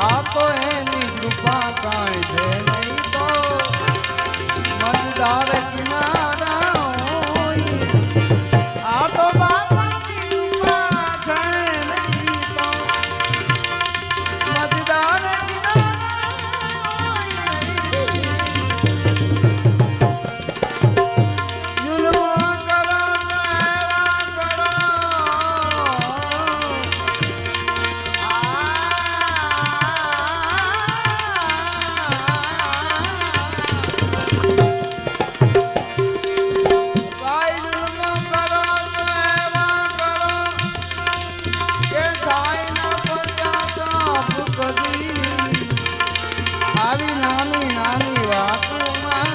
આ તો એની કૃપા કાંઈ છે નહીં તો મજદાર કિનારા હોય. આ તો બાપાની કૃપા છે નહીં તો મજદાર કિનારા હોય. જુલ્મો કરો એવા કરો આવી નાની નાની વાતોમાં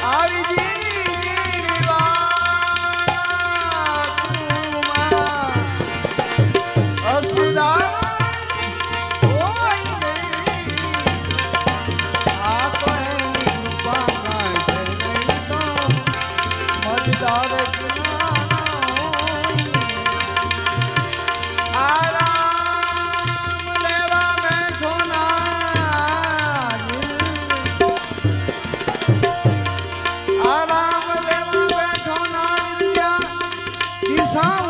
આવી ઝીણી ઝીણી વાતોમાં અસુદાર હોય નહીં. આ તો એની કૃપા કાંઈ છે નહીં તો મજદાર Song